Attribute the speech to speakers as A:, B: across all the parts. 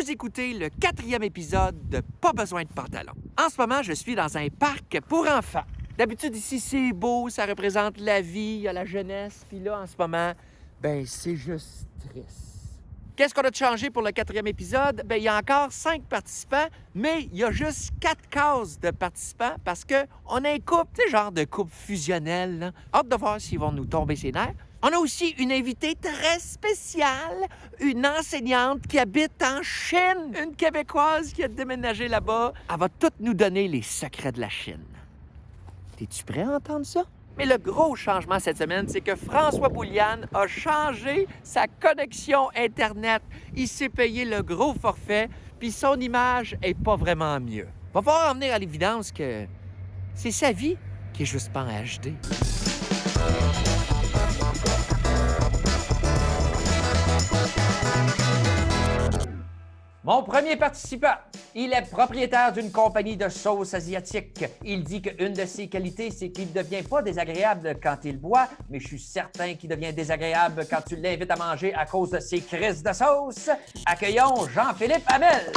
A: Vous écoutez le 4e épisode de Pas besoin de pantalon. En ce moment, je suis dans un parc pour enfants. D'habitude, ici, c'est beau, ça représente la vie, il y a la jeunesse. Puis là, en ce moment, c'est juste triste. Qu'est-ce qu'on a changé pour le 4e épisode? Il y a encore 5 participants, mais il y a juste 4 cases de participants parce qu'on a un couple, tu sais, genre de couple fusionnel. Là. Hâte de voir s'ils vont nous tomber ses nerfs. On a aussi une invitée très spéciale, une enseignante qui habite en Chine, une Québécoise qui a déménagé là-bas. Elle va tout nous donner les secrets de la Chine. T'es-tu prêt à entendre ça? Mais le gros changement cette semaine, c'est que François Bouliane a changé sa connexion Internet. Il s'est payé le gros forfait, puis son image est pas vraiment mieux. Va falloir en venir à l'évidence que c'est sa vie qui est juste pas en HD. Mon premier participant, il est propriétaire d'une compagnie de sauces asiatiques. Il dit qu'une de ses qualités, c'est qu'il ne devient pas désagréable quand il boit, mais je suis certain qu'il devient désagréable quand tu l'invites à manger à cause de ses crises de sauce. Accueillons Jean-Philippe Hamel.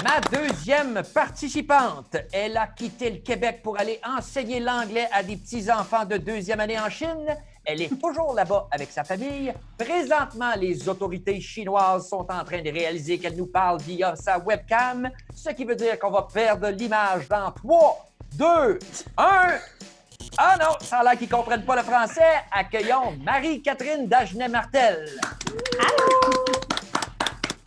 A: Ma deuxième participante, elle a quitté le Québec pour aller enseigner l'anglais à des petits-enfants de 2e année en Chine. Elle est toujours là-bas avec sa famille. Présentement, les autorités chinoises sont en train de réaliser qu'elle nous parle via sa webcam, ce qui veut dire qu'on va perdre l'image dans 3, 2, 1... Ah non, ça a l'air qu'ils ne comprennent pas le français. Accueillons Marie-Catherine Dagenet-Martel. Allô!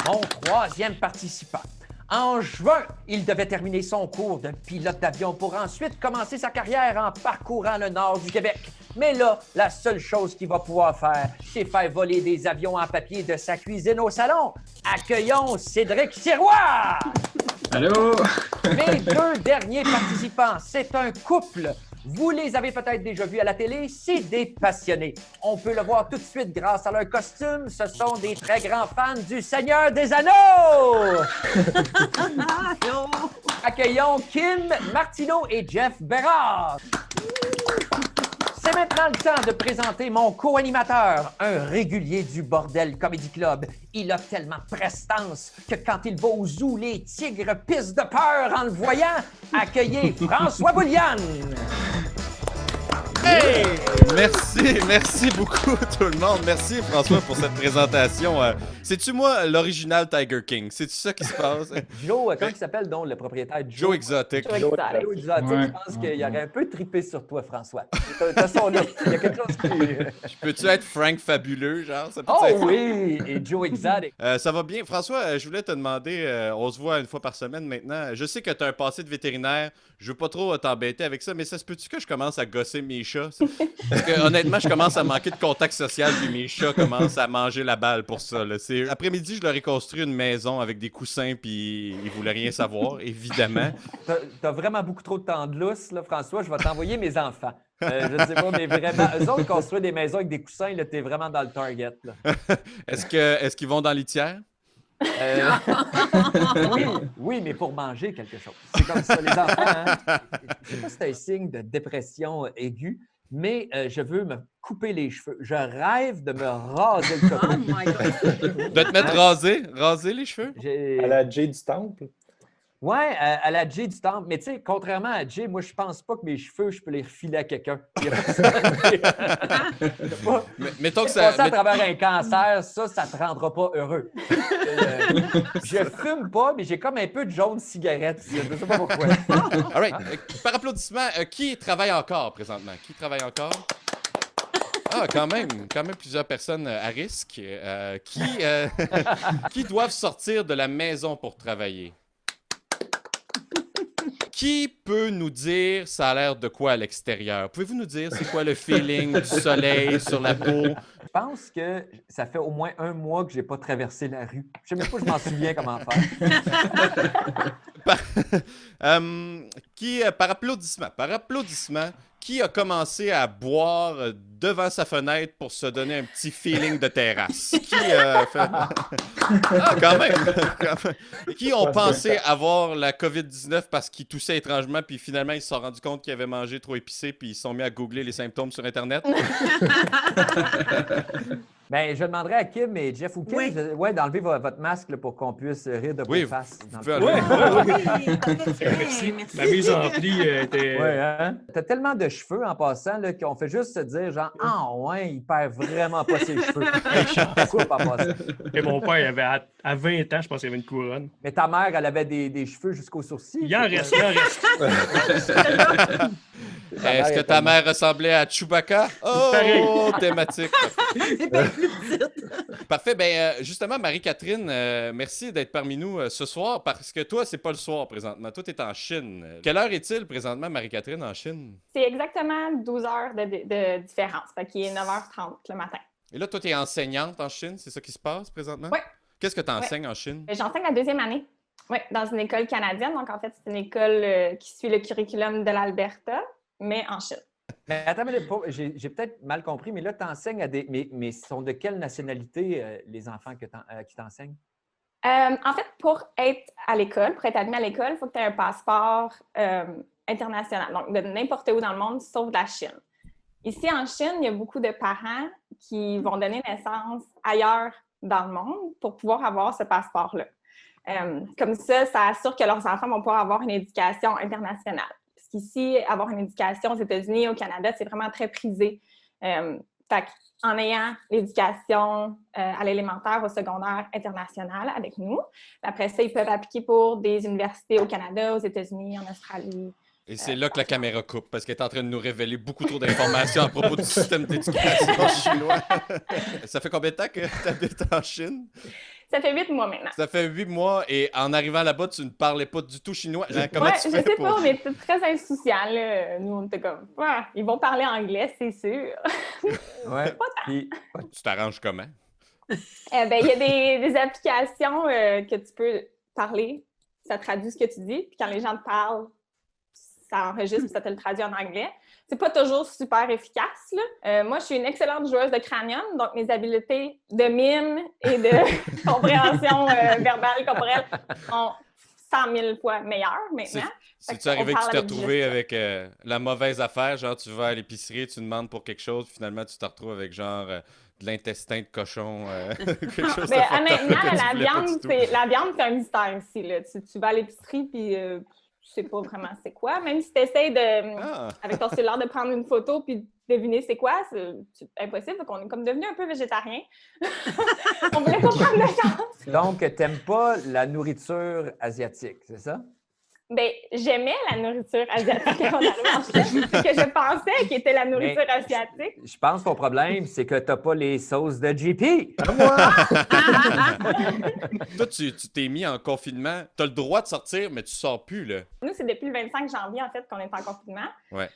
A: Mon troisième participant. En juin, il devait terminer son cours de pilote d'avion pour ensuite commencer sa carrière en parcourant le nord du Québec. Mais là, la seule chose qu'il va pouvoir faire, c'est faire voler des avions en papier de sa cuisine au salon. Accueillons Cédric Sirois!
B: Allô?
A: Mes 2 derniers participants, c'est un couple. Vous les avez peut-être déjà vus à la télé, c'est des passionnés. On peut le voir tout de suite grâce à leur costume. Ce sont des très grands fans du Seigneur des Anneaux! Accueillons Kim Martineau et Jeff Bérard. C'est maintenant le temps de présenter mon co-animateur, un régulier du Bordel Comedy Club. Il a tellement de prestance que quand il va au zoo, les tigres pissent de peur en le voyant. Accueillez François Bouliane.
C: Hey! Merci beaucoup tout le monde. Merci François pour cette présentation. C'est-tu moi l'original Tiger King? C'est-tu ça qui se passe?
A: Joe, comment il s'appelle donc le propriétaire?
C: Joe Exotic.
A: Joe Exotic, ouais. Je pense qu'il aurait un peu trippé sur toi, François. T'as son look. Il y a quelque chose qui...
C: Peux-tu être Frank Fabuleux, genre? Ça peut
A: être... oui! Et Joe Exotic.
C: Ça va bien. François, je voulais te demander, on se voit une fois par semaine maintenant. Je sais que tu as un passé de vétérinaire. Je veux pas trop t'embêter avec ça, mais ça se peut-tu que je commence à gosser mes chats? Parce que honnêtement, je commence à manquer de contact social, puis mes chats commencent à manger la balle pour ça. Là. Après-midi, je leur ai construit une maison avec des coussins, puis ils voulaient rien savoir, évidemment.
A: T'as vraiment beaucoup trop de temps de lousse, là, François. Je vais t'envoyer mes enfants. Je ne sais pas, mais vraiment, eux autres construisent des maisons avec des coussins, là, t'es vraiment dans le target. Là.
C: Est-ce qu'ils vont dans l'litière?
A: Oui, mais pour manger quelque chose. C'est comme ça, les enfants. Hein? Je ne sais pas si c'est un signe de dépression aiguë, mais je veux me couper les cheveux. Je rêve de me raser le coton.
D: Oh my God!
C: De te mettre raser les cheveux?
B: À la Jay du Temple?
A: Ouais, à la Jay du Temple. Mais tu sais, contrairement à Jay, moi, je pense pas que mes cheveux, je peux les refiler à quelqu'un.
C: Mettons que ça...
A: à travers un cancer, ça te rendra pas heureux. Je fume pas, mais j'ai comme un peu de jaune cigarette. Je ne sais pas pourquoi.
C: All right. Par applaudissement, qui travaille encore présentement? Qui travaille encore? Ah, quand même plusieurs personnes à risque qui doivent sortir de la maison pour travailler. Qui peut nous dire ça a l'air de quoi à l'extérieur? Pouvez-vous nous dire c'est quoi le feeling du soleil sur la peau?
A: Je pense que ça fait au moins 1 mois que je n'ai pas traversé la rue. Je ne sais même pas, je m'en souviens comment faire.
C: Par applaudissement, qui a commencé à boire devant sa fenêtre pour se donner un petit feeling de terrasse? Qui fait... Ah, quand même. Qui ont pensé avoir la COVID-19 parce qu'ils toussaient étrangement, puis finalement, ils se sont rendus compte qu'ils avaient mangé trop épicé, puis ils se sont mis à googler les symptômes sur Internet?
A: Ben, je demanderais à Kim et Jeff ou Kim
D: Oui.
A: d'enlever votre masque là, pour qu'on puisse rire de vos
C: Oui,
A: faces.
C: vous
A: dans
C: pouvez
A: le-
C: enlever.
D: Oui, parfait,
E: Merci.
D: merci.
E: La mise en pli était.
A: Ouais, hein? T'as tellement de cheveux en passant là, qu'on fait juste se dire genre « Ah ouais, il perd vraiment pas ses cheveux. » Il coupe en passant.
E: Et mon père, il avait à 20 ans, je pense qu'il avait une couronne.
A: Mais ta mère, elle avait des cheveux jusqu'aux sourcils.
E: Il en reste, il en reste.
C: Est-ce que ta mère ressemblait à Chewbacca? Oh,
E: Pareil.
C: thématique.
D: C'est bien plus petite.
C: Parfait. Ben, justement, Marie-Catherine, merci d'être parmi nous ce soir parce que toi, c'est pas le soir présentement. Toi, t'es en Chine. Quelle heure est-il présentement, Marie-Catherine, en Chine?
F: C'est exactement 12 heures de différence. Fait qu'il est 9h30 le matin.
C: Et là, toi, t'es enseignante en Chine, c'est ça qui se passe présentement?
F: Oui.
C: Qu'est-ce que tu enseignes en Chine?
F: J'enseigne la 2e année. Oui, dans une école canadienne. Donc, en fait, c'est une école qui suit le curriculum de l'Alberta, mais en Chine.
A: Mais attends, mais j'ai peut-être mal compris, mais là, tu enseignes à des. Mais sont de quelle nationalité les enfants qui t'enseignent?
F: En fait, pour être à l'école, pour être admis à l'école, il faut que tu aies un passeport international. Donc, de n'importe où dans le monde, sauf de la Chine. Ici, en Chine, il y a beaucoup de parents qui vont donner naissance ailleurs dans le monde pour pouvoir avoir ce passeport-là. Comme ça assure que leurs enfants vont pouvoir avoir une éducation internationale. Parce qu'ici, avoir une éducation aux États-Unis, au Canada, c'est vraiment très prisé. En ayant l'éducation à l'élémentaire, au secondaire international avec nous, après ça, ils peuvent appliquer pour des universités au Canada, aux États-Unis, en Australie.
C: Et c'est là que la caméra coupe, parce qu'elle est en train de nous révéler beaucoup trop d'informations à propos du système d'éducation chinois. Ça fait combien de temps que tu habites en Chine?
F: Ça fait 8 mois maintenant.
C: Ça fait 8 mois, et en arrivant là-bas, tu ne parlais pas du tout chinois. Comment tu
F: Je
C: fais
F: sais
C: pour...
F: pas, on était très insouciants, là. Nous, on était comme, ah, ils vont parler anglais, c'est sûr.
A: Ouais. Puis,
C: Tu t'arranges comment?
F: Il y a des applications que tu peux parler, ça traduit ce que tu dis, puis quand les gens te parlent, ça enregistre puis ça te le traduit en anglais. C'est pas toujours super efficace, là. Moi, je suis une excellente joueuse de cranium, donc mes habiletés de mime et de compréhension verbale, corporelle sont 100 000 fois meilleures maintenant.
C: C'est-tu arrivé que tu t'es retrouvé avec la mauvaise affaire? Genre, tu vas à l'épicerie, tu demandes pour quelque chose, puis finalement, tu te retrouves avec genre de l'intestin de cochon. Quelque chose de
F: honnêtement,
C: que tu
F: la
C: voulais pas du tout.
F: viande, c'est un mystère ici, là. Tu vas à l'épicerie, puis tu sais pas vraiment c'est quoi. Même si tu essaies avec ton cellulaire de prendre une photo puis de deviner c'est quoi, c'est impossible. Donc, on est comme devenu un peu végétarien. On voulait pas prendre de chance.
A: donc, tu n'aimes pas la nourriture asiatique, c'est ça?
F: Bien, j'aimais la nourriture asiatique quand on arrivait en Chine, ce que je pensais qu'était la nourriture asiatique.
A: Je pense que ton problème, c'est que tu n'as pas les sauces de JP.
C: Toi, tu t'es mis en confinement. Tu as le droit de sortir, mais tu sors plus, là.
F: Nous, c'est depuis le 25 janvier, en fait, qu'on est en confinement.
C: Ouais.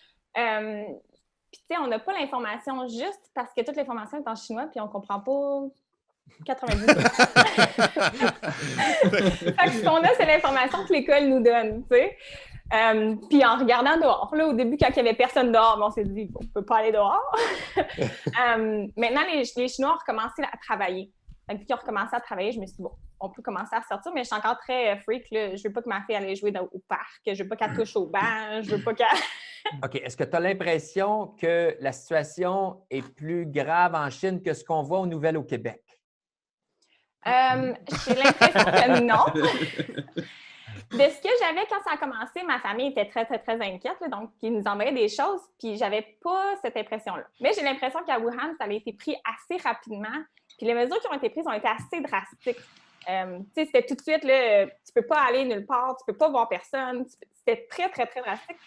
F: Puis, tu sais, on n'a pas l'information juste parce que toute l'information est en chinois, puis on comprend pas 90. Fait que ce qu'on a, c'est l'information que l'école nous donne, tu sais. Puis en regardant dehors, là, au début, quand il n'y avait personne dehors, on s'est dit, on ne peut pas aller dehors. Maintenant, les Chinois ont recommencé à travailler. Puis qu'ils ont recommencé à travailler, je me suis dit, bon, on peut commencer à sortir, mais je suis encore très freak, là. Je veux pas que ma fille aille jouer au parc, je veux pas qu'elle touche au banc, je veux pas qu'elle...
A: OK. Est-ce que tu as l'impression que la situation est plus grave en Chine que ce qu'on voit aux nouvelles au Québec?
F: J'ai l'impression que non. De ce que j'avais quand ça a commencé, ma famille était très, très, très inquiète, là, donc ils nous envoyaient des choses, puis j'avais pas cette impression-là. Mais j'ai l'impression qu'à Wuhan, ça avait été pris assez rapidement, puis les mesures qui ont été prises ont été assez drastiques. Tu sais, c'était tout de suite, là, tu peux pas aller nulle part, tu peux pas voir personne, c'était très, très, très drastique.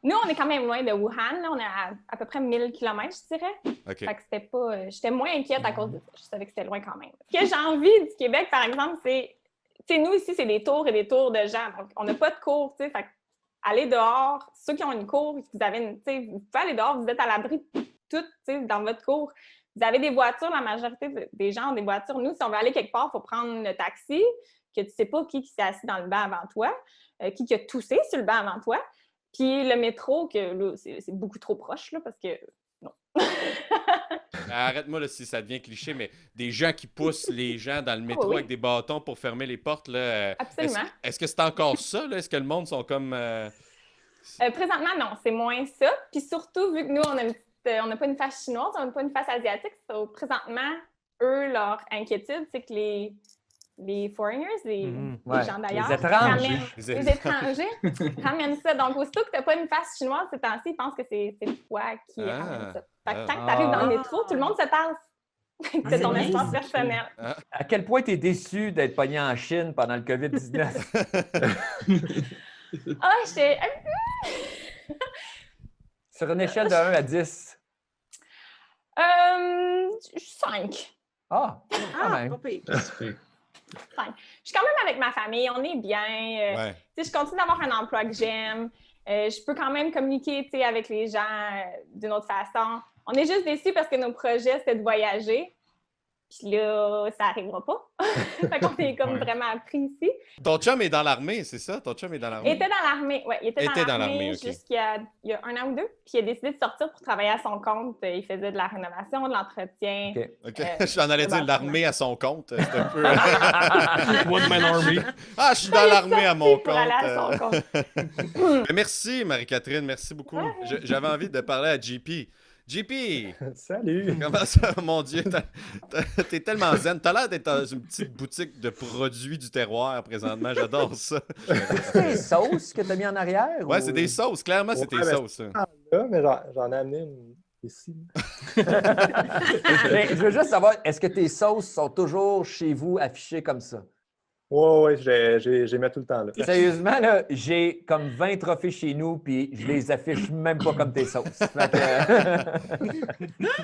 F: Nous, on est quand même loin de Wuhan, là, on est à peu près 1000 km, je dirais.
C: Okay.
F: Fait que c'était pas... J'étais moins inquiète à cause de ça, je savais que c'était loin quand même. Ce que j'ai envie du Québec, par exemple, c'est... Tu sais, nous, ici, c'est des tours et des tours de gens. Donc, on n'a pas de cours, tu sais. Fait aller dehors, ceux qui ont une cour, vous avez une, tu sais, vous pouvez aller dehors, vous êtes à l'abri de tout, tu sais, dans votre cour. Vous avez des voitures, la majorité des gens ont des voitures. Nous, si on veut aller quelque part, il faut prendre le taxi, que tu ne sais pas qui s'est assis dans le banc avant toi, qui a toussé sur le banc avant toi. Puis le métro, que là, c'est beaucoup trop proche, là, parce que non.
C: Arrête-moi là, si ça devient cliché, mais des gens qui poussent les gens dans le métro avec des bâtons pour fermer les portes, là.
F: Absolument.
C: Est-ce que c'est encore ça, là? Est-ce que le monde sont comme...
F: Présentement, non, c'est moins ça. Puis surtout, vu que nous, on n'a pas une face chinoise, on n'a pas une face asiatique, présentement, eux, leur inquiétude, c'est que les foreigners, les gens d'ailleurs,
A: les étrangers.
F: les étrangers ramènent ça. Donc, aussitôt que tu n'as pas une face chinoise ces temps-ci, ils pensent que c'est toi qui ramène ça. Fait que quand tu arrives dans le métro, tout le monde se tasse. C'est ton espace personnel.
A: À quel point tu es déçu d'être pogné en Chine pendant le COVID-19?
F: J'étais...
A: Sur une échelle de 1 à 10.
F: 5.
A: Quand même.
D: Pas pire.
F: 5. Je suis quand même avec ma famille, on est bien. Je continue d'avoir un emploi que j'aime. Je peux quand même communiquer avec les gens d'une autre façon. On est juste déçus parce que nos projets, c'était de voyager. Puis là, ça n'arrivera pas. Fait qu'on est comme vraiment pris ici.
C: Ton chum est dans l'armée, c'est ça? Ton chum est dans l'armée?
F: Il était dans l'armée, oui. Il était dans l'armée
C: OK.
F: jusqu'à il y a 1 an ou 2. Puis il a décidé de sortir pour travailler à son compte. Il faisait de la rénovation, de l'entretien.
C: OK. J'en allais dire l'armée à son compte. C'est un peu...
E: One Man Army.
C: je suis dans l'armée à mon
F: pour aller à son compte.
C: Merci, Marie-Catherine. Merci beaucoup. J'avais envie de parler à JP. JP!
B: Salut!
C: Comment ça, mon Dieu? T'es tellement zen. T'as l'air d'être dans une petite boutique de produits du terroir présentement. J'adore ça.
A: C'est des sauces que tu as mis en arrière?
C: Ouais, c'est des sauces. Clairement, c'est des sauces.
B: Là, mais j'en ai amené une ici.
A: Mais je veux juste savoir, est-ce que tes sauces sont toujours chez vous affichées comme ça?
B: Oui, j'ai mis tout le temps là.
A: Sérieusement, là, j'ai comme 20 trophées chez nous, puis je les affiche même pas comme tes sauces. Fait que,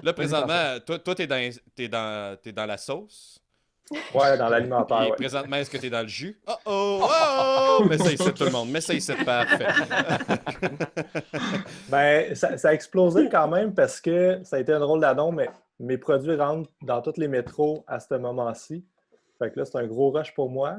C: Là, présentement, toi, t'es dans la sauce.
B: Ouais, dans l'alimentaire.
C: Puis
B: Ouais.
C: présentement, est-ce que t'es dans le jus? Oh! Mets ça ici, tout le monde. Mets ça ici, parfait.
B: Ben, ça a explosé quand même parce que ça a été un drôle d'annonce, mais mes produits rentrent dans tous les métros à ce moment-ci. Fait que là, c'est un gros rush pour moi.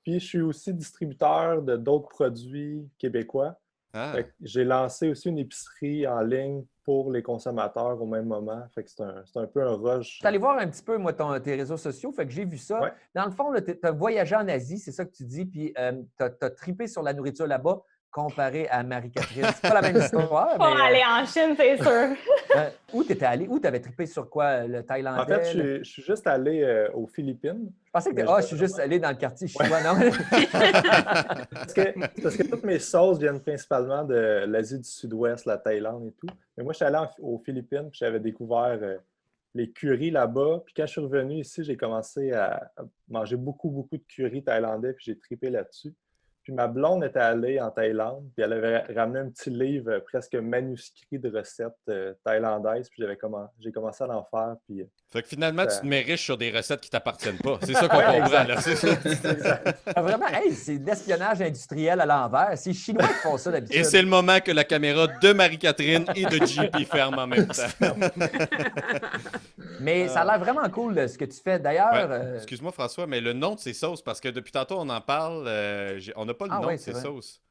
B: Puis, je suis aussi distributeur de d'autres produits québécois. Fait que j'ai lancé aussi une épicerie en ligne pour les consommateurs au même moment. Fait que c'est un peu un rush.
A: je suis allé voir un petit peu, moi, tes réseaux sociaux, fait que j'ai vu ça.
B: Ouais.
A: Dans le fond, tu as voyagé en Asie, c'est ça que tu dis, puis tu as trippé sur la nourriture là-bas comparé à Marie-Catherine. C'est pas la même histoire.
F: Pour
A: mais,
F: aller en Chine, c'est sûr.
A: où tu étais allé? Où tu avais trippé sur quoi? Le thaïlandais?
B: En fait, je suis juste allé aux Philippines.
A: Je pensais que je suis juste allé dans le quartier chinois, non?
B: Parce que toutes mes sauces viennent principalement de l'Asie du Sud-Ouest, la Thaïlande et tout. Mais moi, je suis allé aux Philippines, puis j'avais découvert les currys là-bas. Puis quand je suis revenu ici, j'ai commencé à manger beaucoup, beaucoup de curry thaïlandais, puis j'ai trippé là-dessus. Puis ma blonde était allée en Thaïlande, puis elle avait ramené un petit livre presque manuscrit de recettes thaïlandaises, puis j'ai commencé à l'en faire. Puis,
C: Fait que finalement, tu te mets riche sur des recettes qui t'appartiennent pas. C'est ça qu'on comprend, là. C'est ça.
A: Vraiment, c'est de l'espionnage industriel à l'envers. C'est les Chinois qui font ça d'habitude.
C: Et c'est le moment que la caméra de Marie-Catherine et de JP ferme en même temps.
A: Mais ça a l'air vraiment cool ce que tu fais. D'ailleurs...
C: Excuse-moi, François, mais le nom de ces sauces, parce que depuis tantôt, on en parle, on n'a pas le nom de ces sauces.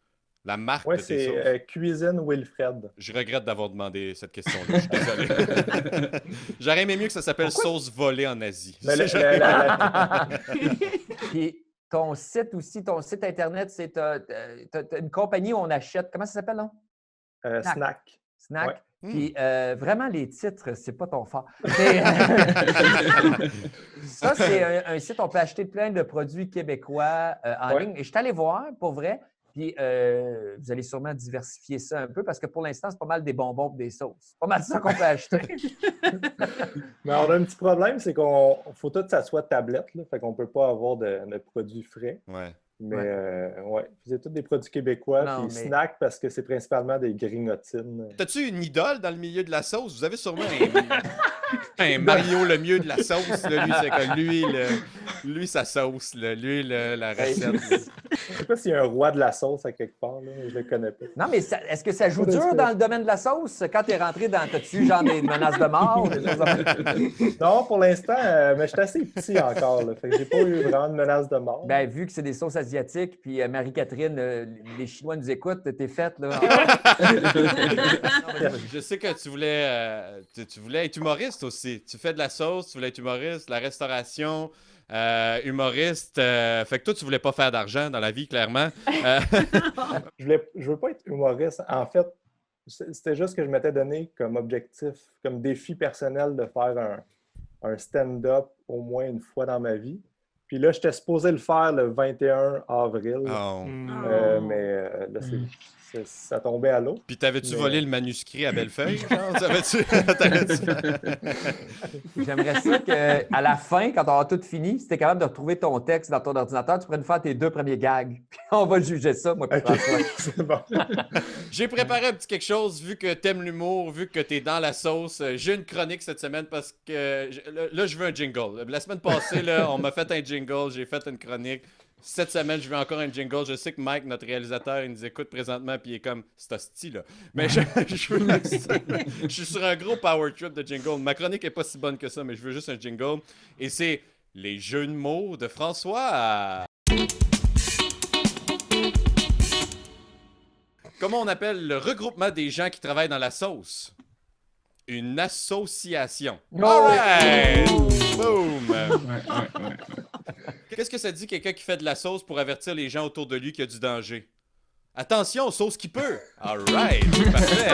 C: La marque
B: ouais,
C: de tes sauces.
B: c'est Cuisine Wilfred.
C: Je regrette d'avoir demandé cette question-là. Je suis désolé. J'aurais aimé mieux que ça s'appelle sauce volée en Asie.
B: Mais
A: Puis ton site aussi, ton site Internet, c'est t'as une compagnie où on achète. Comment ça s'appelle, non?
B: Snack.
A: Snack.
B: Ouais.
A: Puis vraiment, les titres, c'est pas ton fort. Ça, c'est un site où on peut acheter plein de produits québécois en ligne. Et je suis allé voir, pour vrai. Puis vous allez sûrement diversifier ça un peu parce que pour l'instant, c'est pas mal des bonbons et des sauces. C'est pas mal ça qu'on peut acheter.
B: Mais on a un petit problème, c'est qu'on faut tout que ça soit tablette. Là, fait qu'on peut pas avoir de produits frais.
C: Ouais.
B: Mais c'est tous des produits québécois.
A: Non,
B: Puis
A: mais...
B: snack parce que c'est principalement des grignotines.
C: T'as-tu une idole dans le milieu de la sauce? Vous avez sûrement un Mario le mieux de la sauce. Là. Lui, c'est comme lui, sa sauce. Là. Lui, la recette.
B: Je sais pas s'il y a un roi de la sauce à quelque part. Là, je le connais pas.
A: Non, mais est-ce que ça joue dur dans le domaine de la sauce? Quand tu es rentré dans... T'as-tu genre des menaces de mort?
B: Non, pour l'instant, mais je suis assez petit encore. Là, fait que j'ai pas eu vraiment de menaces de mort.
A: Ben, vu que c'est des sauces asiatiques, puis Marie-Catherine, les Chinois nous écoutent, t'es faite, là.
C: Je sais que tu voulais être humoriste aussi. Tu fais de la sauce, tu voulais être humoriste, la restauration, humoriste. Fait que toi, tu voulais pas faire d'argent dans la vie, clairement.
B: Je veux pas être humoriste. En fait, c'était juste que je m'étais donné comme objectif, comme défi personnel de faire un stand-up au moins une fois dans ma vie. Puis là, j'étais supposé le faire le 21 avril,
C: Oh.
B: mais là, ça tombait à l'eau.
C: Puis t'avais-tu
B: Mais-
C: volé le manuscrit à Bellefeuille? Genre? T'avais-tu...
A: J'aimerais ça qu'à la fin, quand on aura tout fini, si tu es capable de retrouver ton texte dans ton ordinateur, tu pourrais nous faire tes 2 premiers gags. Puis on va juger ça, moi, puis
B: Ok,
A: François.
B: c'est bon.
C: J'ai préparé un petit quelque chose, vu que t'aimes l'humour, vu que t'es dans la sauce. J'ai une chronique cette semaine parce que là, je veux un jingle. La semaine passée, là, on m'a fait un jingle, j'ai fait une chronique. Cette semaine, je veux encore un jingle. Je sais que Mike, notre réalisateur, il nous écoute présentement puis il est comme, c'est hostie, là. Mais je suis sur un gros power trip de jingle. Ma chronique est pas si bonne que ça, mais je veux juste un jingle. Et c'est les jeux de mots de François. Comment on appelle le regroupement des gens qui travaillent dans la sauce? Une association.
A: Oh!
C: Alright! Boom!
G: Ouais.
C: Qu'est-ce que ça dit quelqu'un qui fait de la sauce pour avertir les gens autour de lui qu'il y a du danger? Attention, sauce qui peut! Alright! Parfait!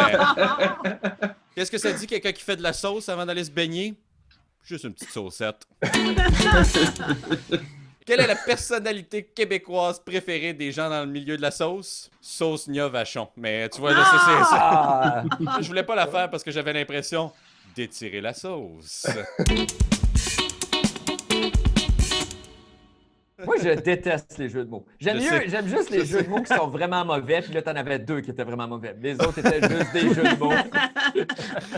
C: Qu'est-ce que ça dit quelqu'un qui fait de la sauce avant d'aller se baigner? Juste une petite saucette. Quelle est la personnalité québécoise préférée des gens dans le milieu de la sauce? Sauce Nia Vachon. Mais tu vois, là,
A: Ah!
C: je voulais pas la faire parce que j'avais l'impression d'étirer la sauce.
A: Moi, je déteste les jeux de mots.
C: Je sais.
A: J'aime juste les jeux de mots qui sont vraiment mauvais, puis là, t'en avais 2 qui étaient vraiment mauvais. Les autres étaient juste des jeux de mots.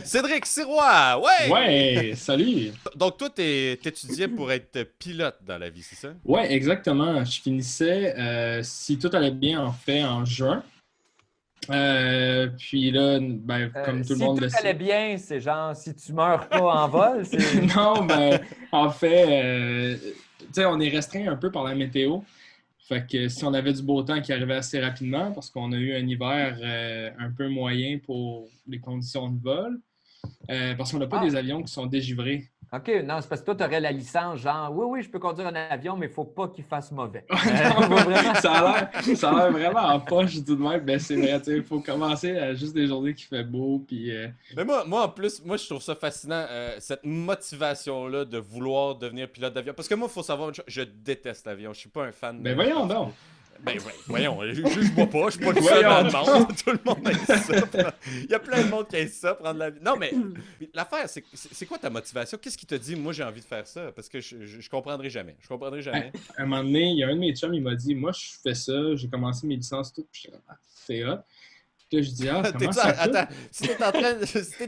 C: Cédric Sirois, ouais!
G: Ouais, salut!
C: Donc, toi, t'étudiais pour être pilote dans la vie, c'est ça?
G: Ouais, exactement. Je finissais, si tout allait bien, en juin. Puis là, ben, comme tout le monde le
A: Si tout allait
G: sait.
A: bien, c'est genre, si tu meurs pas en vol, c'est...
G: Non, ben, en fait, tu sais, on est restreint un peu par la météo. Fait que si on avait du beau temps qui arrivait assez rapidement, parce qu'on a eu un hiver un peu moyen pour les conditions de vol, parce qu'on n'a pas des avions qui sont dégivrés.
A: OK, non, c'est parce que toi, tu aurais la licence, genre, oui, je peux conduire un avion, mais il ne faut pas qu'il fasse mauvais.
G: Non,
A: Vraiment.
G: ça a l'air vraiment en poche tout de même. Ben, c'est vrai, il faut commencer à juste des journées qui fait beau. Puis,
C: Mais moi, en plus, je trouve ça fascinant, cette motivation-là de vouloir devenir pilote d'avion. Parce que moi, il faut savoir une chose, je déteste l'avion. Je suis pas un fan.
G: ben voyons donc.
C: Ben voyons, juge-moi pas, je suis pas le seul dans le monde. Tout le monde aime ça. Il y a plein de monde qui aime ça, prendre l'avion. Non, mais l'affaire, c'est quoi ta motivation? Qu'est-ce qui te dit, moi, j'ai envie de faire ça? Parce que je comprendrai jamais. Je comprendrai jamais.
G: À un moment donné, il y a un de mes chums, il m'a dit, moi, je fais ça, j'ai commencé mes licences toutes, puis j'étais comme, c'est hot. Puis là, je dis, comment ça coûte?
C: Attends, si t'es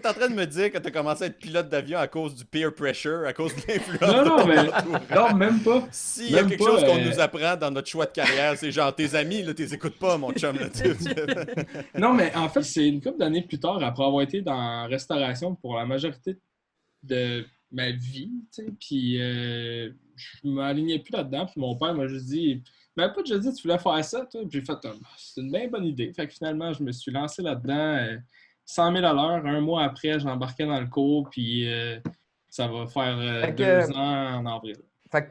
C: en train de me dire que t'as commencé à être pilote d'avion à cause du peer pressure, à cause de l'influence
G: Non,
C: de ton
G: mais
C: entourage.
G: non, même pas.
C: S'il y a
G: Même
C: quelque
G: pas,
C: chose qu'on nous apprend dans notre choix de carrière, c'est genre tes amis, là, t'es écoutes pas, mon chum. Là,
G: Non, mais en fait, c'est une couple d'années plus tard, après avoir été dans la restauration pour la majorité de ma vie, tu sais, puis je m'alignais plus là-dedans, puis mon père m'a juste dit, mais pas déjà dit tu voulais faire ça, toi? Puis j'ai fait, c'est une bien bonne idée. Fait que finalement, je me suis lancé là-dedans, 100 000 à l'heure. Un mois après, j'embarquais dans le cours, puis ça va faire
A: Fait que-
G: 2 ans en avril.
A: Fait que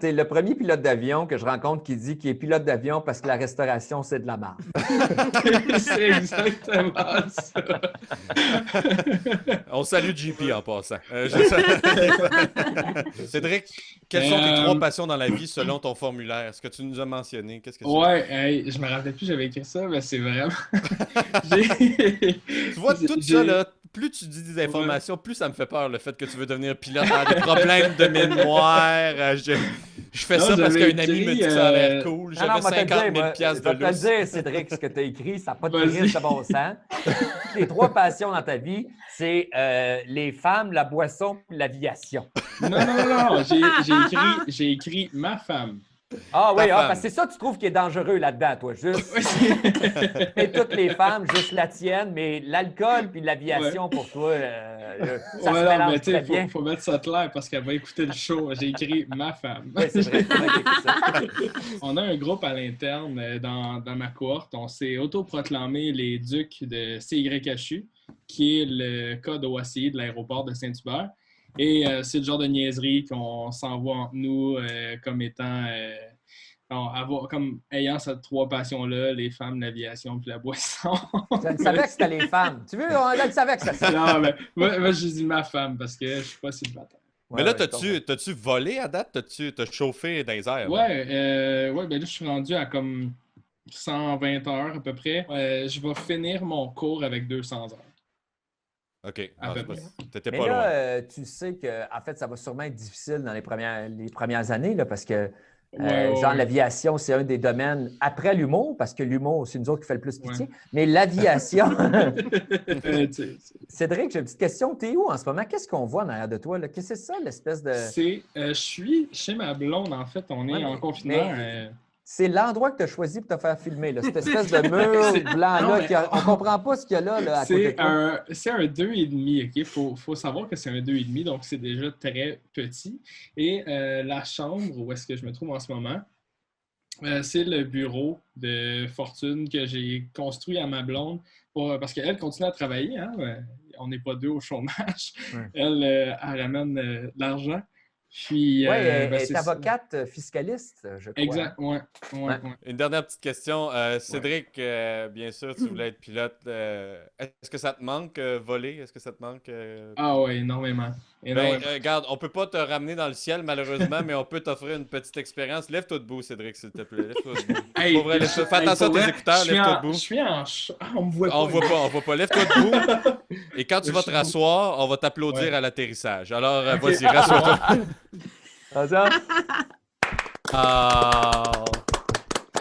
A: t'es le premier pilote d'avion que je rencontre qui dit qu'il est pilote d'avion parce que la restauration, c'est de la merde.
G: C'est exactement ça.
C: On salue JP en passant. Cédric, quelles sont tes 3 passions dans la vie selon ton formulaire? Est-ce que tu nous as mentionné? Qu'est-ce que
G: Ouais, hey, je me rappelle plus, j'avais écrit ça, mais c'est vraiment.
C: Tu vois, tout ça, là, plus tu dis des informations, plus ça me fait peur, le fait que tu veux devenir pilote, dans des problèmes de mémoire. Je fais
G: Non,
C: ça parce
G: j'avais
C: qu'un ami me dit
G: écrit,
C: que ça a l'air cool.
A: Non,
C: J'avais
A: moi, te
C: 50 000
A: dire,
C: piastres
A: je vais
C: de
A: te le
C: lousse.
A: dire, Cédric, ce que tu as écrit, ça n'a pas de
G: Vas-y.
A: risque de bon sens. Les 3 passions dans ta vie, c'est les femmes, la boisson et l'aviation.
G: Non, j'ai écrit ma femme.
A: Ah oui,
C: Ta femme.
A: parce que c'est ça que tu trouves qui est dangereux là-dedans, toi. Juste et toutes les femmes, juste la tienne, mais l'alcool puis l'aviation pour toi, ça se
G: Ouais, non,
A: mélange
G: mais tu
A: très
G: sais,
A: bien.
G: faut mettre ça clair parce qu'elle va écouter le show. J'ai écrit ma femme.
A: Oui, c'est vrai. c'est vrai qu'il écoute ça.
G: On a un groupe à l'interne dans ma cohorte. On s'est autoproclamé les ducs de CYHU, qui est le code OACI de l'aéroport de Saint-Hubert. Et c'est le genre de niaiserie qu'on s'envoie entre nous comme étant... comme ayant ces 3 passions-là, les femmes, l'aviation puis la boisson.
A: Je le savais que c'était les femmes. Tu veux, je le savais que c'était ça.
G: Non, mais moi, je dis ma femme parce que je suis pas célibataire.
C: Mais là,
A: je comprends.
C: t'as-tu volé à date? T'as chauffé dans les airs? Là?
G: Ouais, ben là, je suis rendu à comme 120 heures à peu près. Je vais finir mon cours avec 200 heures.
C: OK.
G: À peu près.
C: T'étais
A: Mais
C: pas
A: là,
C: loin.
A: tu sais que en fait, ça va sûrement être difficile dans les premières années là, parce que
G: Ouais.
A: l'aviation, c'est un des domaines après l'humour, parce que l'humour, c'est nous autres qui fait le plus pitié.
G: Ouais.
A: Mais l'aviation,
G: Tu sais,
A: Cédric, j'ai une petite question. T'es où en ce moment? Qu'est-ce qu'on voit en arrière de toi? Là? Qu'est-ce que c'est ça, l'espèce de.
G: je suis chez ma blonde, en fait. On est
A: Ouais,
G: en confinement.
A: C'est l'endroit que tu as choisi pour te faire filmer, là, cette espèce de mur blanc-là. On ne comprend pas ce qu'il y a là à côté de toi.
G: C'est un 2,5, OK? Faut savoir que c'est un 2,5, donc c'est déjà très petit. Et la chambre où est-ce que je me trouve en ce moment, c'est le bureau de fortune que j'ai construit à ma blonde parce qu'elle continue à travailler. Hein? On n'est pas deux au chômage.
A: Ouais.
G: Elle ramène de l'argent. Puis,
A: Oui, elle est
G: c'est ça.
A: avocate fiscaliste, je crois.
G: Exact, ouais.
C: Une dernière petite question. Cédric, bien sûr, tu voulais être pilote. Est-ce que ça te manque voler? Est-ce que ça te manque...
G: Ah ouais, énormément.
C: Ben, regarde, on peut pas te ramener dans le ciel, malheureusement, mais on peut t'offrir une petite expérience. Lève-toi debout, Cédric, s'il te plaît. Lève-toi debout.
G: Hey,
C: Pour vrai, fais attention à tes écouteurs, lève-toi debout.
G: Je suis en... on me voit pas.
C: On voit pas. Lève-toi debout. Et quand tu vas te rasseoir, on va t'applaudir
G: Ouais.
C: à l'atterrissage. Alors, vas-y, rassure-toi.
A: Attention.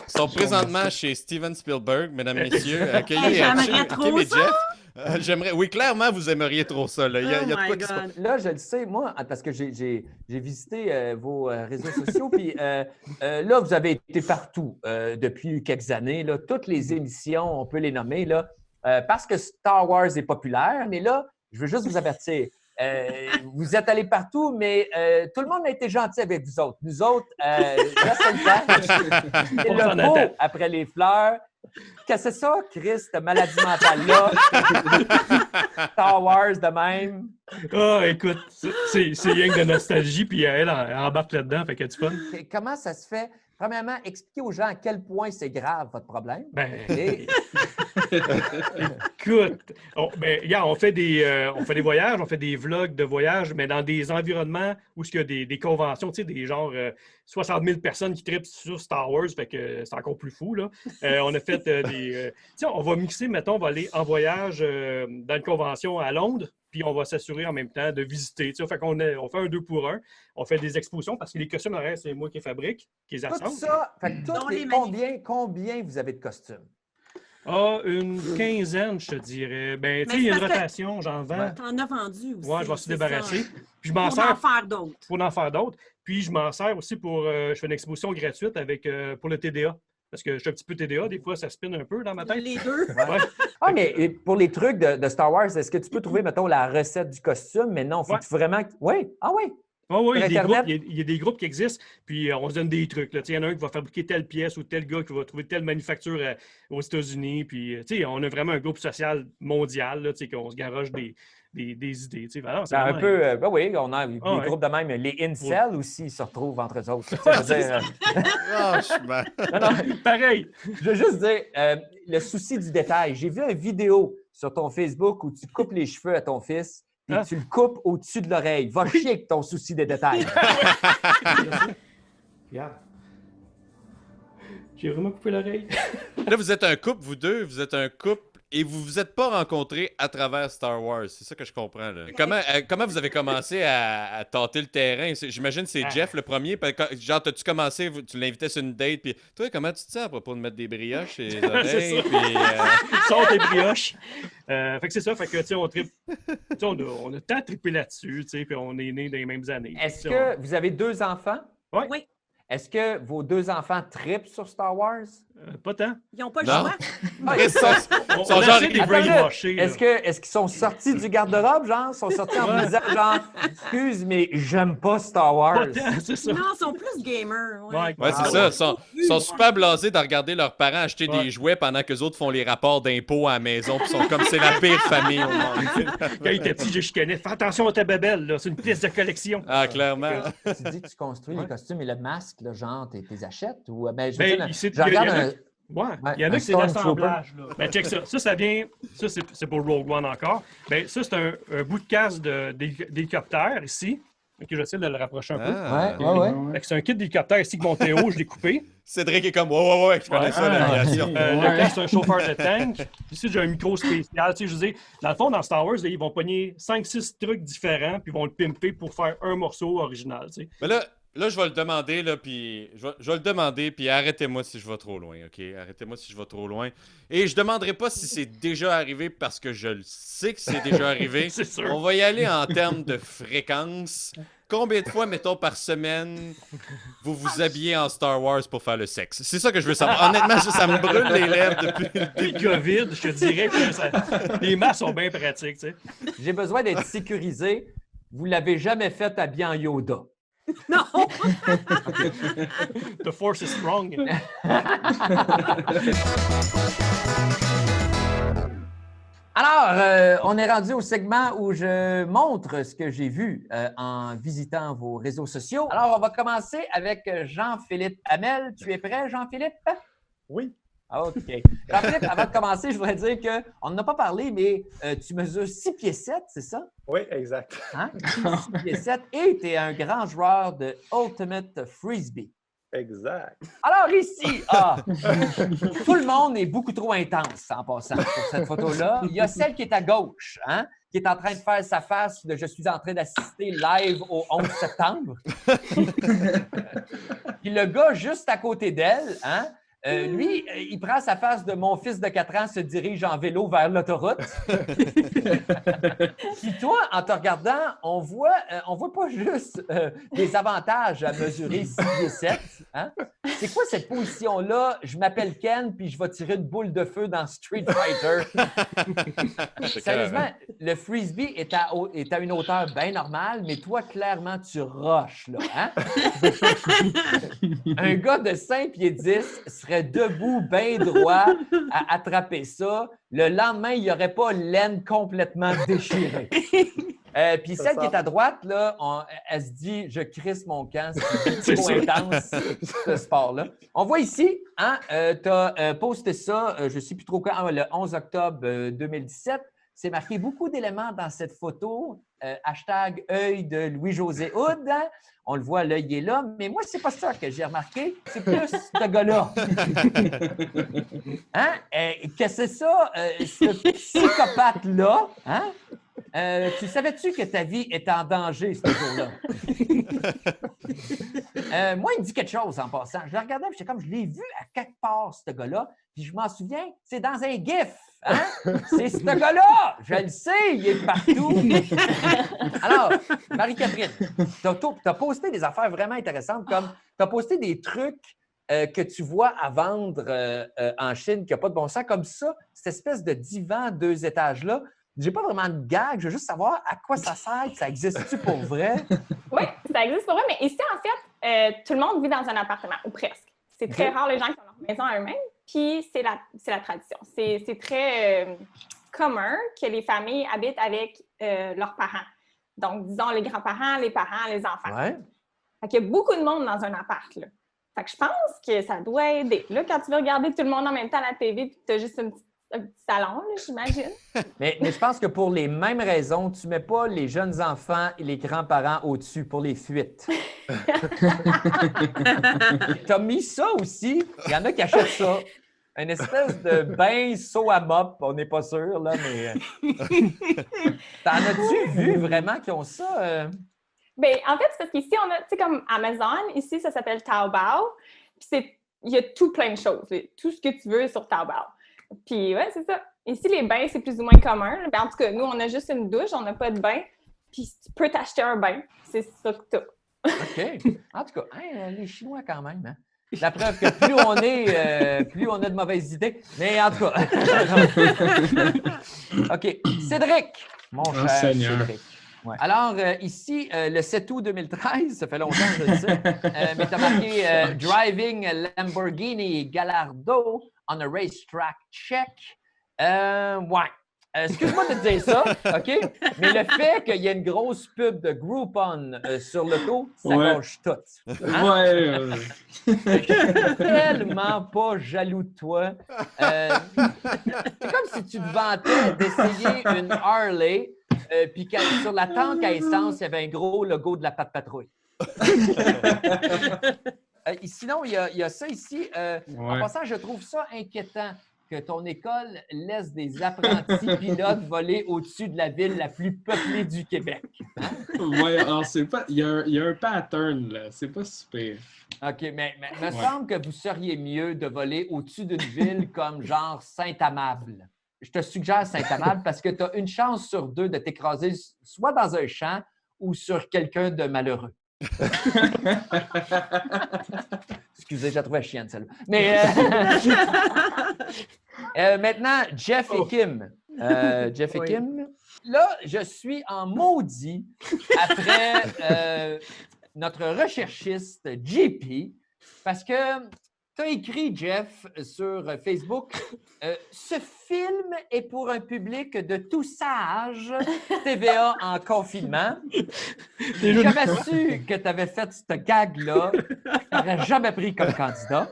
C: Ils sont présentement chez Steven Spielberg, mesdames, messieurs. Accueillez
D: J'aimerais trop
C: Kim et
D: ça.
C: Jeff. Oui, clairement, vous aimeriez trop ça. Là. Il y a
D: Oh
C: de
D: my
C: quoi qui se passe.
D: God.
A: Là, je le sais, moi, parce que j'ai visité vos réseaux sociaux, puis là, vous avez été partout depuis quelques années. Là, toutes les émissions, on peut les nommer, là, parce que Star Wars est populaire. Mais là, je veux juste vous avertir, vous êtes allés partout, mais tout le monde a été gentil avec vous autres. Nous autres, là, c'est le temps. C'est
E: On s'en
A: le beau
E: attend.
A: après les fleurs. Qu'est-ce que c'est ça, Chris, cette maladie mentale-là? Star Wars de même.
E: Ah, écoute, c'est rien que de nostalgie, puis elle embarque là-dedans, fait que tu fun.
A: Comment ça se fait? Premièrement, expliquez aux gens à quel point c'est grave votre problème.
E: Ben,
A: Et
E: écoute, regarde, on fait des voyages, on fait des vlogs de voyage, mais dans des environnements où il y a des conventions, tu sais, des genre 60 000 personnes qui trippent sur Star Wars, fait que c'est encore plus fou, là. On a fait tu sais, on va mixer, mettons, on va aller en voyage dans une convention à Londres, puis on va s'assurer en même temps de visiter. Tu sais, fait qu'on on fait un 2 pour 1. On fait des expositions parce que les costumes, en reste, c'est moi qui les fabrique, qui les
A: tout
E: assemble.
A: ça, fait que
D: Dont les
A: combien vous avez de costumes?
E: Ah, une quinzaine, je te dirais. Ben, tu sais, il y a une
D: c'est parce que-
E: rotation, j'en vends.
D: T'en as vendu aussi.
E: Ouais, je vais se
D: c'est
E: débarrasser.
D: ça.
E: Puis je m'en
D: Pour en
E: sers
D: faire d'autres.
E: pour en faire d'autres. Puis je m'en sers aussi pour. Je fais une exposition gratuite pour le TDA. Parce que je suis un petit peu TDA, des fois ça spin un peu dans ma tête.
D: Les deux.
E: Ouais.
A: Ah, mais pour les trucs de Star Wars, est-ce que tu peux trouver, mettons, la recette du costume? Mais non, faut
E: Ouais.
A: que tu vraiment. Oui, ah oui.
E: Ah oui,
A: Sur
E: il y a des groupes,
A: Internet?
E: il y a des groupes qui existent, puis on se donne des trucs. Là. Tu sais, il y en a un qui va fabriquer telle pièce ou tel gars qui va trouver telle manufacture aux États-Unis. Puis, tu sais, on a vraiment un groupe social mondial, là, tu sais, qu'on se garoche des idées. Tu sais. Alors, c'est
A: Ben, un
E: vraiment-
A: peu, ben oui, on a des
E: Ah ouais.
A: groupes de même. Les incels aussi se retrouvent entre eux autres. Tu sais, je veux dire,
C: Franchement.
A: non, non,
E: Pareil.
A: je veux juste dire, le souci du détail. J'ai vu une vidéo sur ton Facebook où tu coupes les cheveux à ton fils et
E: Hein?
A: tu le coupes au-dessus de l'oreille. Va chier avec ton souci des détails.
E: Regarde. J'ai vraiment coupé l'oreille.
C: Là, vous êtes un couple, vous deux. Vous êtes un couple et vous vous êtes pas rencontrés à travers Star Wars. C'est ça que je comprends. Là. Comment vous avez commencé à tâter le terrain? J'imagine que c'est Jeff le premier. Genre, t'as-tu commencé, tu l'invitais sur une date, puis toi, comment tu te sens à propos de mettre des brioches et les
E: C'est
C: oreilles?
E: ça.
C: Puis,
E: Sors tes brioches. Fait que c'est ça. Fait que, tu sais, on trippe. Tu sais, on a tant trippé là-dessus, tu sais, puis on est nés dans les mêmes années.
A: Est-ce
E: Tu sais,
A: que vous avez 2 enfants?
D: Oui.
A: Est-ce que vos 2 enfants trippent sur Star Wars?
E: pas tant.
D: Ils n'ont pas le
C: Non.
D: choix.
A: Ah, ils sont-
E: On
C: Son
E: a
C: genre
E: essayé de les
C: hyper-
E: brainwasher, là.
A: Est-ce qu'ils sont sortis du garde-robe, genre? Ils sont sortis en me disant, genre, excuse, mais j'aime pas Star Wars.
E: Pas tant, c'est ça.
D: Non, ils sont plus gamers. Ouais.
E: Ouais,
C: Ouais, c'est
A: Ah,
C: ça. Ils sont super blasés de regarder leurs parents acheter
E: Ouais.
C: des jouets pendant que les autres font les rapports d'impôts à la maison. Puis sont comme c'est la pire famille au monde.
E: Quand il était petit, j'ai chicané. Fais attention à ta babelle, là. C'est une pièce de collection.
C: Ah, clairement.
A: Tu dis que tu construis les costumes et le masque, là, genre, tu les achètes? Ou, ben, je veux
E: Ben,
A: dire,
E: il s'est-
A: je regarde
E: il y en a-
A: un...
E: Ouais,
A: Ouais,
E: il y en
A: un
E: a qui c'est
A: Stormtrooper.
E: l'assemblage. Là. Ben, check ça. Ça vient. Ça, c'est pour Rogue One encore. Ben, ça, c'est un bout de casse d'hélicoptère ici. Ok, j'essaie de le rapprocher un peu.
C: Ah.
E: Fait que c'est un kit d'hélicoptère ici que mon Théo, je l'ai coupé.
C: Cédric est comme ouais, je connais ça, l'aviation.
E: Le gars, c'est un chauffeur de tank. Ici, j'ai un micro spécial. Tu sais, je veux dire, dans le fond, dans Star Wars, ils vont pogner 5-6 trucs différents, puis ils vont le pimper pour faire un morceau original. Tu sais.
C: Mais là, je vais le demander, là, puis je vais le demander, puis arrêtez-moi si je vais trop loin, OK? Arrêtez-moi si je vais trop loin. Et je demanderai pas si c'est déjà arrivé parce que je le sais que c'est déjà arrivé.
E: C'est sûr.
C: On va y aller en termes de fréquence. Combien de fois, mettons, par semaine, vous vous habillez en Star Wars pour faire le sexe? C'est ça que je veux savoir. Honnêtement, ça me brûle les lèvres depuis le
E: Depuis
C: début.
E: le COVID, je te dirais que les masques sont bien pratiques. Tu sais.
A: J'ai besoin d'être sécurisé. Vous l'avez jamais fait habillé en Yoda.
D: Non!
E: The force is strong.
A: Alors, on est rendu au segment où je montre ce que j'ai vu en visitant vos réseaux sociaux. Alors, on va commencer avec Jean-Philippe Hamel. Tu es prêt, Jean-Philippe?
B: Oui.
A: OK. Jean-Philippe, avant de commencer, je voudrais dire qu'on n'en a pas parlé, mais tu mesures 6 pieds 7, c'est ça?
B: Oui, exact.
A: Hein? 6 pieds 7 et tu es un grand joueur de Ultimate Frisbee.
B: Exact.
A: Alors ici, tout le monde est beaucoup trop intense en passant pour cette photo-là. Il y a celle qui est à gauche, hein, qui est en train de faire sa face de « Je suis en train d'assister live au 11 septembre ». Puis le gars juste à côté d'elle, hein, lui, il prend sa face de « Mon fils de 4 ans se dirige en vélo vers l'autoroute ». Puis toi, en te regardant, on voit pas juste des avantages à mesurer 6 pieds 7. Hein? C'est quoi cette position-là? Je m'appelle Ken, puis je vais tirer une boule de feu dans Street Fighter. Sérieusement, le frisbee est à une hauteur bien normale, mais toi, clairement, tu rushes, là. Hein? Un gars de 5 pieds 10 serait debout, bien droit, à attraper ça. Le lendemain, il n'y aurait pas l'aine complètement déchirée. Puis celle qui est à droite, là, elle se dit « Je crisse mon camp, c'est trop intense, ce sport-là ». On voit ici, hein, tu as posté ça, je ne sais plus trop quand, le 11 octobre 2017. C'est marqué beaucoup d'éléments dans cette photo. Hashtag œil de Louis-José Hood. Hein? On le voit, l'œil est là. Mais moi, c'est pas ça que j'ai remarqué. C'est plus ce gars-là. Hein? Que c'est ça, ce psychopathe-là? Hein? Tu savais-tu que ta vie est en danger ce jour-là? Moi, il me dit quelque chose en passant. Je le regardais, puis j'étais comme, je l'ai vu à quelque part, ce gars-là. Puis je m'en souviens, c'est dans un GIF. Hein? C'est ce gars-là! Je le sais, il est partout. Alors, Marie-Catherine, tu as posté des affaires vraiment intéressantes, comme tu as posté des trucs que tu vois à vendre en Chine qui n'a pas de bon sens, comme ça, cette espèce de divan 2 étages-là. J'ai pas vraiment de gag, je veux juste savoir à quoi ça sert, ça existe-tu pour vrai?
F: Oui, ça existe pour vrai, mais ici, en fait, tout le monde vit dans un appartement, ou presque. C'est très rare les gens qui ont leur maison à eux-mêmes, puis c'est la tradition. C'est très commun que les familles habitent avec leurs parents. Donc, disons, les grands-parents, les parents, les enfants.
A: Ouais.
F: Fait qu'il y a beaucoup de monde dans un appart, là. Fait que je pense que ça doit aider. Là, quand tu veux regarder tout le monde en même temps à la TV, puis tu as juste un petit salon, là, j'imagine.
A: Mais je pense que pour les mêmes raisons, tu ne mets pas les jeunes enfants et les grands-parents au-dessus pour les fuites. Tu as mis ça aussi. Il y en a qui achètent ça. Une espèce de bain saut à mop. On n'est pas sûr, là, mais... T'en as-tu vu vraiment qui ont ça?
F: Bien, en fait, c'est parce qu'ici, on a, tu sais, comme Amazon, ici, ça s'appelle Taobao. Puis il y a tout plein de choses. Tout ce que tu veux est sur Taobao. Puis, ouais, c'est ça. Ici, les bains, c'est plus ou moins commun. Ben, en tout cas, nous, on a juste une douche, on n'a pas de bain. Puis, tu peux t'acheter un bain. C'est ça que tu as.
A: OK. En tout cas, hein, les Chinois, quand même. Hein? La preuve que plus on est, plus on a de mauvaises idées. Mais en tout cas. OK. Cédric, mon cher Cédric. Ouais. Alors, ici, le 7 août 2013, ça fait longtemps que je le sais, mais tu as marqué Driving Lamborghini Gallardo on a racetrack check. Ouais. Excuse-moi de te dire ça, OK? Mais le fait qu'il y ait une grosse pub de Groupon sur l'auto, ça gâche tout. Hein?
G: Ouais.
A: Je suis tellement pas jaloux de toi. C'est comme si tu te vantais d'essayer une Harley puis sur la tank à essence, il y avait un gros logo de la Patte Patrouille. Sinon, il y a ça ici. En passant, je trouve ça inquiétant que ton école laisse des apprentis pilotes voler au-dessus de la ville la plus peuplée du Québec.
G: Ouais, alors c'est pas. Il y a un pattern, là. C'est pas super.
A: OK, mais me semble que vous seriez mieux de voler au-dessus d'une ville comme genre Saint-Amable. Je te suggère Saint-Amable parce que tu as une chance sur 2 de t'écraser soit dans un champ ou sur quelqu'un de malheureux. Excusez, je la trouvais chienne, celle-là. Mais maintenant, Jeff et Kim. Jeff et Kim. Là, je suis en maudit après notre recherchiste JP parce que tu as écrit, Jeff, sur Facebook, ce film est pour un public de tout âge, TVA en confinement. J'ai jamais su que tu avais fait cette gag-là. Tu n'aurais jamais pris comme candidat.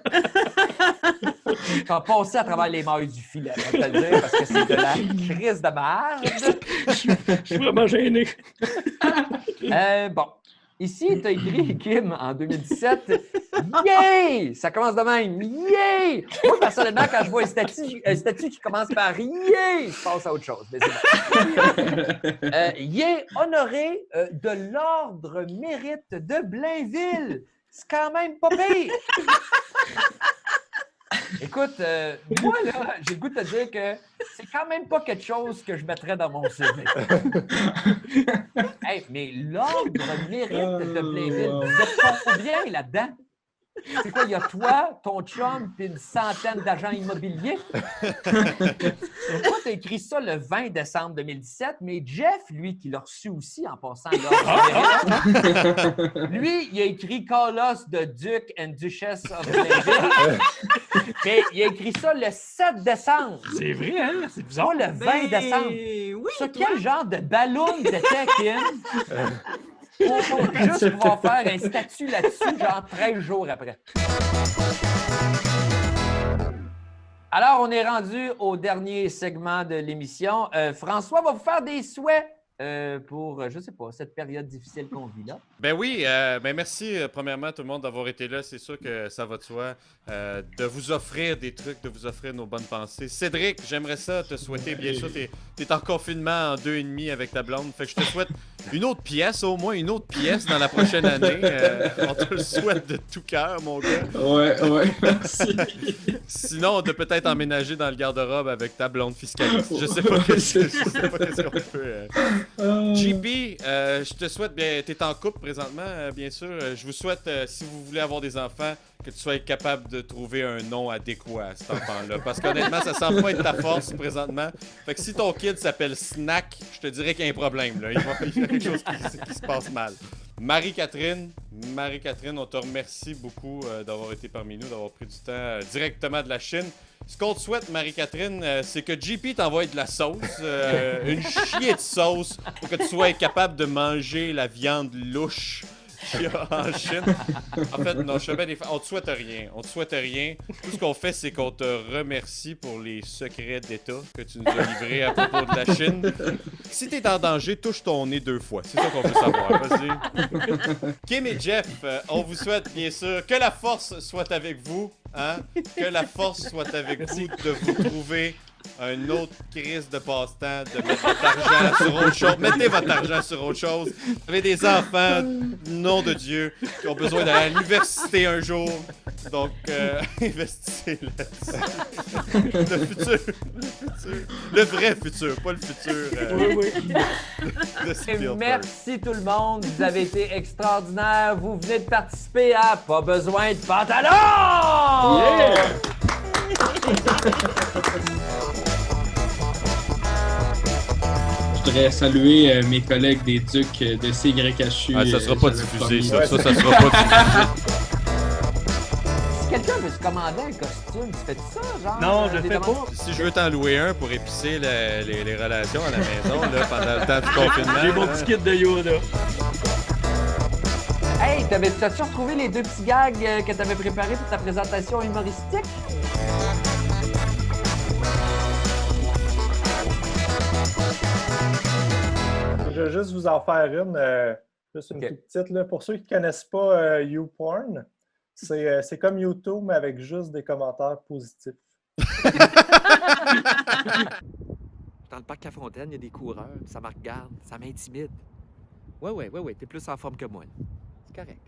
A: Tu as passé à travers les mailles du filet, on va te le dire, parce que c'est de la crise de merde.
E: Je suis vraiment gêné.
A: Bon. Ici, tu as écrit, Kim, en 2017, « Yay! » Ça commence de même. « Yay! » Moi, personnellement, quand je vois un statut qui commence par « Yay! » je passe à autre chose. Mais c'est bon. Yay! Honoré de l'Ordre Mérite de Blainville. C'est quand même pas pire. Écoute, moi, là, j'ai le goût de te dire que c'est quand même pas quelque chose que je mettrais dans mon CV. Hey, mais l'Ordre Mérite de Blainville, vous êtes combien là-dedans? C'est quoi, il y a toi, ton chum, puis une centaine d'agents immobiliers? Toi, tu as écrit ça le 20 décembre 2017, mais Jeff, lui, qui l'a reçu aussi en passant l'Ordre Mérite, lui, il a écrit Call us the Duke and Duchess of Blainville. Mais il a écrit ça le 7 décembre.
E: C'est vrai, hein? C'est bizarre.
A: Pas le 20 décembre.
D: Oui,
A: Sur quel genre de ballon t'étais, Kim? Pour juste pouvoir faire un statut là-dessus, genre 13 jours après. Alors, on est rendu au dernier segment de l'émission. François va vous faire des souhaits pour, je sais pas, cette période difficile qu'on vit là.
C: Ben oui, ben merci premièrement tout le monde d'avoir été là. C'est sûr que ça va de soi. De vous offrir des trucs, de vous offrir nos bonnes pensées. Cédric, j'aimerais ça te souhaiter, bien sûr, t'es en confinement en 2,5 avec ta blonde. Fait que je te souhaite une autre pièce, au moins une autre pièce dans la prochaine année. On te le souhaite de tout cœur, mon gars.
G: Ouais, merci.
C: Sinon, de peut-être emménager dans le garde-robe avec ta blonde fiscaliste. Je sais pas qu'est-ce qu'on peut... JP, je te souhaite, bien, t'es en couple présentement, bien sûr. Je vous souhaite, si vous voulez avoir des enfants, que tu sois capable de trouver un nom adéquat à cet enfant-là. Parce qu'honnêtement, ça semble pas être ta force présentement. Fait que si ton kid s'appelle Snack, je te dirais qu'il y a un problème, là. Il y a quelque chose qui se passe mal. Marie-Catherine, on te remercie beaucoup d'avoir été parmi nous, d'avoir pris du temps directement de la Chine. Ce qu'on te souhaite, Marie-Catherine, c'est que JP t'envoie de la sauce, une chier de sauce, pour que tu sois capable de manger la viande louche qu'il y a en Chine. En fait, non, je fais bien des... On te souhaite rien. Tout ce qu'on fait, c'est qu'on te remercie pour les secrets d'État que tu nous as livrés à propos de la Chine. Si t'es en danger, touche ton nez 2 fois. C'est ça qu'on veut savoir. Vas-y. Kim et Jeff, on vous souhaite, bien sûr, que la force soit avec vous. Hein? Que la force soit avec vous, de vous trouver un autre crise de passe-temps, de mettre votre argent sur autre chose. Mettez votre argent sur autre chose. Vous avez des enfants, nom de Dieu, qui ont besoin d'aller à l'université un jour. Donc, investissez là-dessus. Le futur. Le vrai futur, pas le futur de Spielberg.
A: Merci tout le monde, vous avez été extraordinaires. Vous venez de participer à Pas besoin de pantalon!
G: Yeah! Je voudrais saluer mes collègues des Ducs de CYHU.
C: Ah, ça sera pas diffusé, ça. Ça sera pas diffusé.
A: Si quelqu'un veut se commander un costume, tu fais ça, genre?
E: Non, je le fais pas.
C: Si je veux t'en louer un pour épicer les relations à la maison là, pendant le temps du confinement.
E: J'ai mon petit kit de Yoda.
A: Hey, t'as-tu retrouvé les 2 petits gags que t'avais préparés pour ta présentation humoristique?
B: Je vais juste vous en faire juste une
A: Ok.
B: toute petite. Là. Pour ceux qui ne connaissent pas YouPorn, c'est comme YouTube, mais avec juste des commentaires positifs.
A: Dans le parc Lafontaine, il y a des coureurs, puis ça me regarde, ça m'intimide. Ouais, t'es plus en forme que moi. C'est correct.